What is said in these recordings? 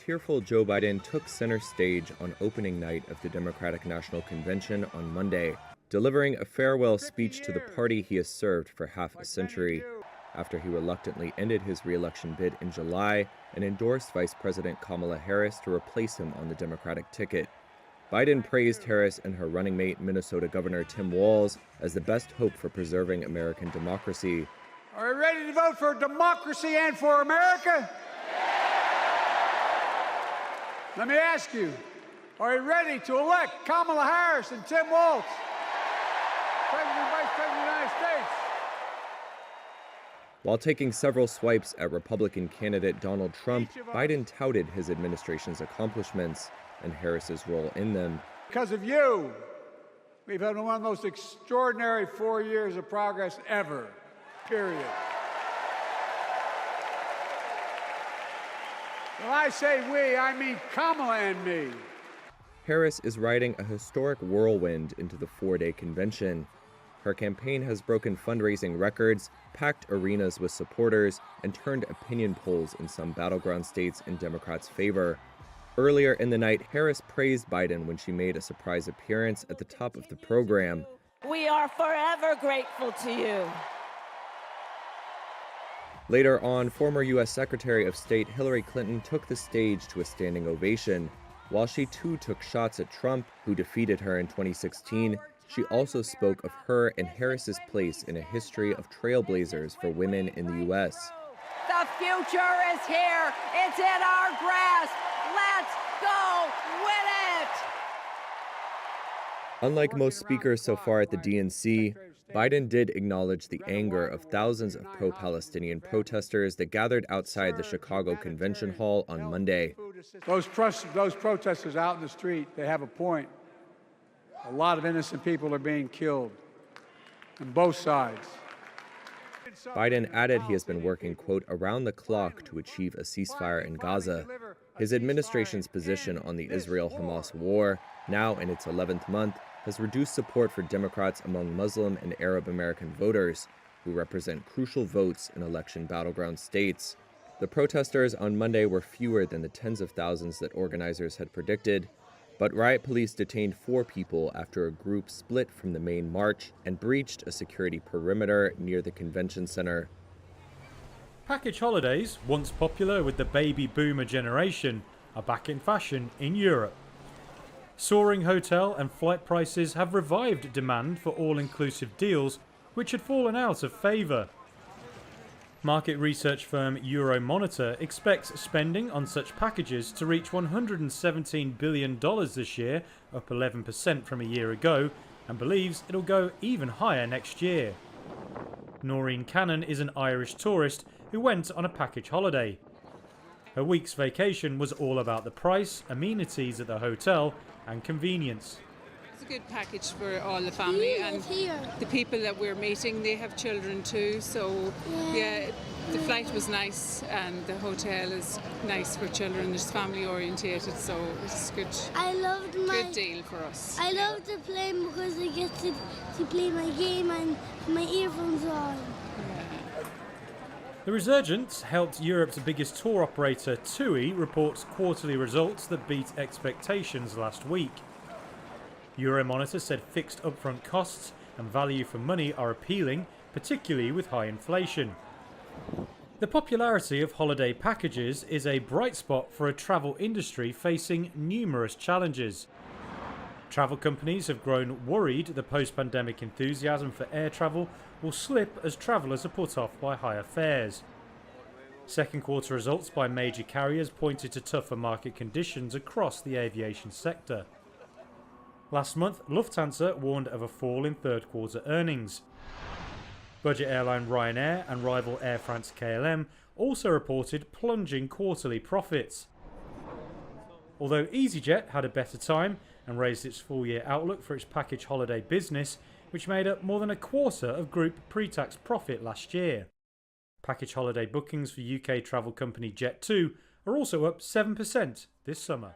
tearful Joe Biden took center stage on opening night of the Democratic National Convention on Monday, delivering a farewell speech to the party he has served for half a century, after he reluctantly ended his re-election bid in July and endorsed Vice President Kamala Harris to replace him on the Democratic ticket. Biden praised Harris and her running mate, Minnesota Governor Tim Walz, as the best hope for preserving American democracy. Are you ready to vote for democracy and for America? Let me ask you, are you ready to elect Kamala Harris and Tim Walz, President and Vice President of the United States? While taking several swipes at Republican candidate Donald Trump, Biden touted his administration's accomplishments and Harris's role in them. Because of you, we've had one of the most extraordinary 4 years of progress ever, period. When I say we, I mean Kamala and me. Harris is riding a historic whirlwind into the four-day convention. Her campaign has broken fundraising records, packed arenas with supporters, and turned opinion polls in some battleground states in Democrats' favor. Earlier in the night, Harris praised Biden when she made a surprise appearance at the top of the program. We are forever grateful to you. Later on, former U.S. Secretary of State Hillary Clinton took the stage to a standing ovation. While she too took shots at Trump, who defeated her in 2016, she also spoke of her and Harris's place in a history of trailblazers for women in the U.S. The future is here. It's in our grasp. Let's go win it! Unlike most speakers so far at the DNC, Biden did acknowledge the anger of thousands of pro-Palestinian protesters that gathered outside the Chicago Convention Hall on Monday. Those protesters out in the street, they have a point. A lot of innocent people are being killed on both sides. Biden added he has been working, quote, around the clock to achieve a ceasefire in Gaza. His administration's position on the Israel-Hamas war, now in its 11th month, has reduced support for Democrats among Muslim and Arab American voters, who represent crucial votes in election battleground states. The protesters on Monday were fewer than the tens of thousands that organizers had predicted, but riot police detained 4 people after a group split from the main march and breached a security perimeter near the convention center. Package holidays, once popular with the baby boomer generation, are back in fashion in Europe. Soaring hotel and flight prices have revived demand for all-inclusive deals, which had fallen out of favour. Market research firm Euromonitor expects spending on such packages to reach $117 billion this year, up 11% from a year ago, and believes it'll go even higher next year. Noreen Cannon is an Irish tourist who went on a package holiday. Her week's vacation was all about the price, amenities at the hotel, and convenience. It's a good package for all the family, and the people that we're meeting, they have children too, so yeah, the flight was nice and the hotel is nice for children. It's family orientated, so it's good. Good deal for us. I love the plane because I get to play my game and my earphones on. The resurgence helped Europe's biggest tour operator, TUI, report quarterly results that beat expectations last week. Euromonitor said fixed upfront costs and value for money are appealing, particularly with high inflation. The popularity of holiday packages is a bright spot for a travel industry facing numerous challenges. Travel companies have grown worried the post-pandemic enthusiasm for air travel will slip as travellers are put off by higher fares. Second quarter results by major carriers pointed to tougher market conditions across the aviation sector. Last month, Lufthansa warned of a fall in third quarter earnings. Budget airline Ryanair and rival Air France KLM also reported plunging quarterly profits. Although EasyJet had a better time and raised its full-year outlook for its package holiday business, which made up more than a quarter of group pre-tax profit last year. Package holiday bookings for UK travel company Jet2 are also up 7% this summer.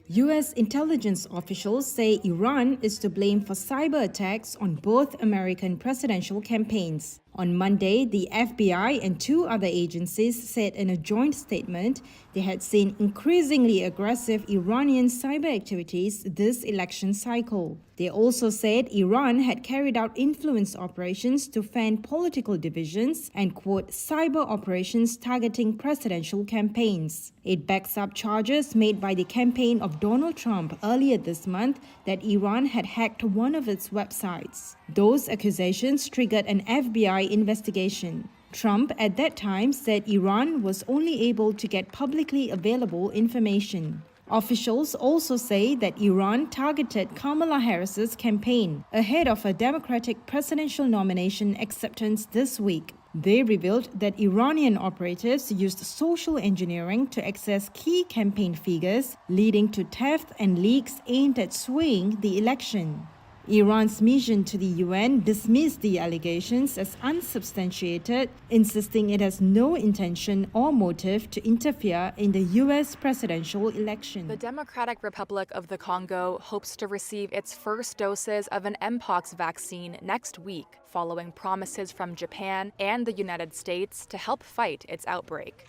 U.S. intelligence officials say Iran is to blame for cyber attacks on both American presidential campaigns. On Monday, the FBI and 2 other agencies said in a joint statement they had seen increasingly aggressive Iranian cyber activities this election cycle. They also said Iran had carried out influence operations to fan political divisions and, quote, cyber operations targeting presidential campaigns. It backs up charges made by the campaign of Donald Trump earlier this month that Iran had hacked one of its websites. Those accusations triggered an FBI investigation. Trump at that time said Iran was only able to get publicly available information. Officials also say that Iran targeted Kamala Harris's campaign ahead of her Democratic presidential nomination acceptance this week. They revealed that Iranian operatives used social engineering to access key campaign figures, leading to theft and leaks aimed at swaying the election. Iran's mission to the UN dismissed the allegations as unsubstantiated, insisting it has no intention or motive to interfere in the US presidential election. The Democratic Republic of the Congo hopes to receive its first doses of an Mpox vaccine next week, following promises from Japan and the United States to help fight its outbreak.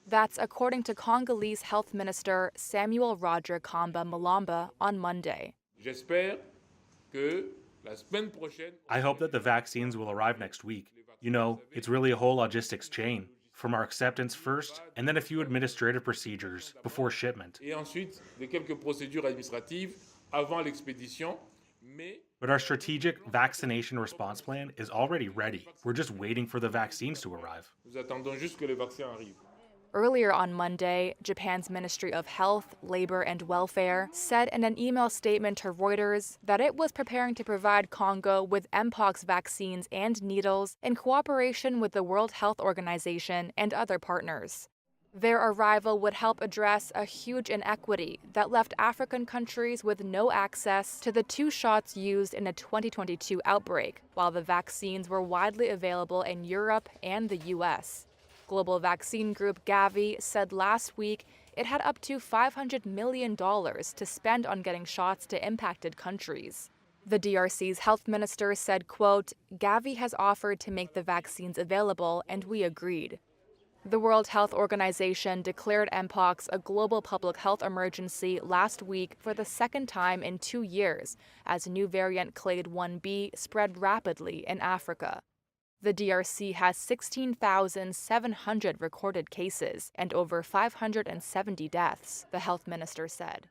That's according to Congolese Health Minister Samuel Roger Kamba Malamba on Monday. I hope that the vaccines will arrive next week. You know, it's really a whole logistics chain, from our acceptance first, and then a few administrative procedures before shipment. But our strategic vaccination response plan is already ready. We're just waiting for the vaccines to arrive. Earlier on Monday, Japan's Ministry of Health, Labor and Welfare said in an email statement to Reuters that it was preparing to provide Congo with Mpox vaccines and needles in cooperation with the World Health Organization and other partners. Their arrival would help address a huge inequity that left African countries with no access to the 2 shots used in a 2022 outbreak, while the vaccines were widely available in Europe and the US. Global vaccine group Gavi said last week it had up to $500 million to spend on getting shots to impacted countries. The DRC's health minister said, quote, Gavi has offered to make the vaccines available and we agreed. The World Health Organization declared Mpox a global public health emergency last week for the second time in 2 years as new variant Clade 1b spread rapidly in Africa. The DRC has 16,700 recorded cases and over 570 deaths, the health minister said.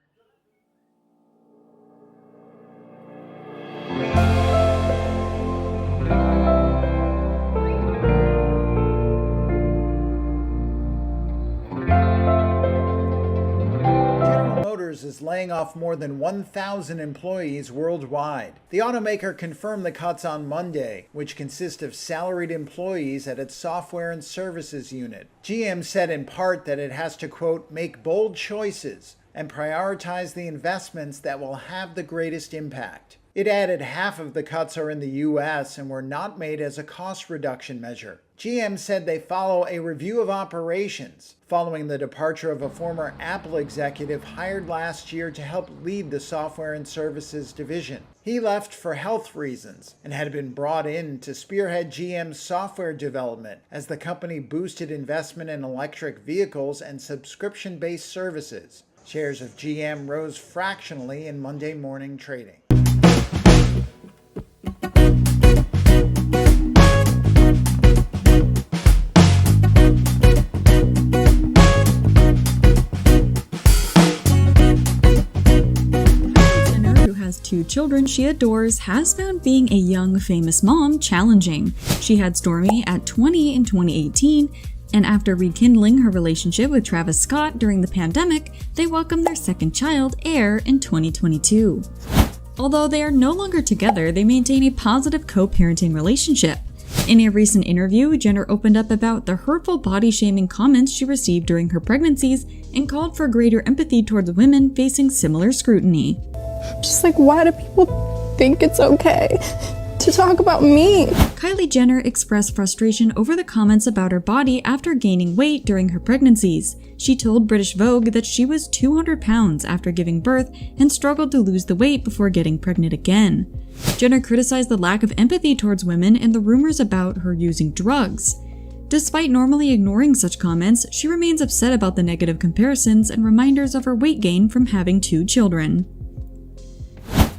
Is laying off more than 1,000 employees worldwide. The automaker confirmed the cuts on Monday, which consist of salaried employees at its software and services unit. GM said in part that it has to, quote, make bold choices and prioritize the investments that will have the greatest impact. It added half of the cuts are in the U.S. and were not made as a cost reduction measure. GM said they follow a review of operations following the departure of a former Apple executive hired last year to help lead the software and services division. He left for health reasons and had been brought in to spearhead GM's software development as the company boosted investment in electric vehicles and subscription-based services. Shares of GM rose fractionally in Monday morning trading. Has 2 children she adores, has found being a young, famous mom challenging. She had Stormi at 20 in 2018, and after rekindling her relationship with Travis Scott during the pandemic, they welcomed their second child, Air, in 2022. Although they are no longer together, they maintain a positive co-parenting relationship. In a recent interview, Jenner opened up about the hurtful body-shaming comments she received during her pregnancies and called for greater empathy towards women facing similar scrutiny. Just like, why do people think it's okay to talk about me. Kylie Jenner expressed frustration over the comments about her body after gaining weight during her pregnancies. She told British Vogue that she was 200 pounds after giving birth and struggled to lose the weight before getting pregnant again. Jenner criticized the lack of empathy towards women and the rumors about her using drugs. Despite normally ignoring such comments, she remains upset about the negative comparisons and reminders of her weight gain from having 2 children.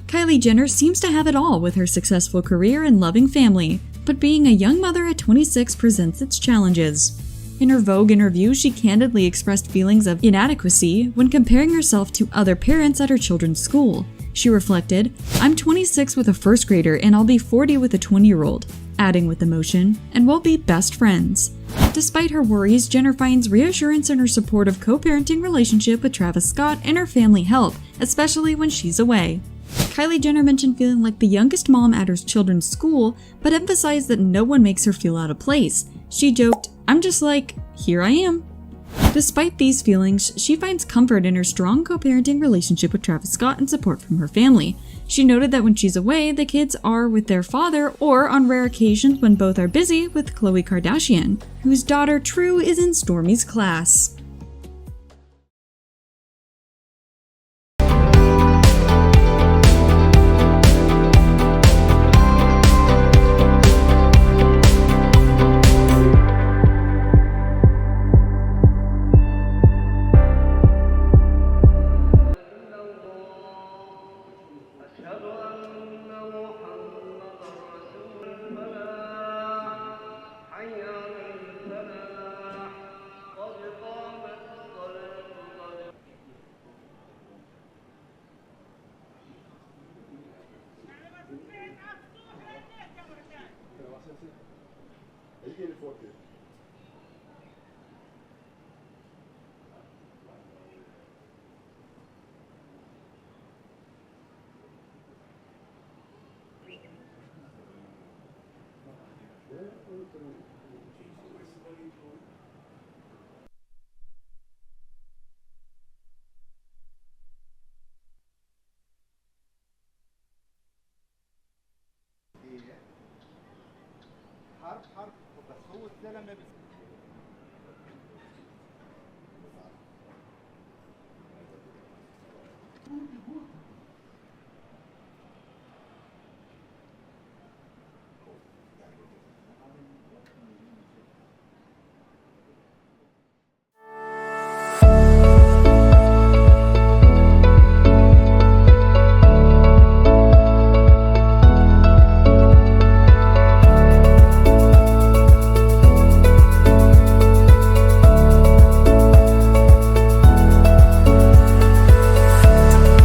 Kylie Jenner seems to have it all with her successful career and loving family, but being a young mother at 26 presents its challenges. In her Vogue interview, she candidly expressed feelings of inadequacy when comparing herself to other parents at her children's school. She reflected, "I'm 26 with a first grader and I'll be 40 with a 20-year-old, adding with emotion, and we'll be best friends." Despite her worries, Jenner finds reassurance in her supportive co-parenting relationship with Travis Scott and her family help, especially when she's away. Kylie Jenner mentioned feeling like the youngest mom at her children's school, but emphasized that no one makes her feel out of place. She joked, "I'm just like, here I am." Despite these feelings, she finds comfort in her strong co-parenting relationship with Travis Scott and support from her family. She noted that when she's away, the kids are with their father, or on rare occasions when both are busy, with Khloe Kardashian, whose daughter True is in Stormi's class. حرف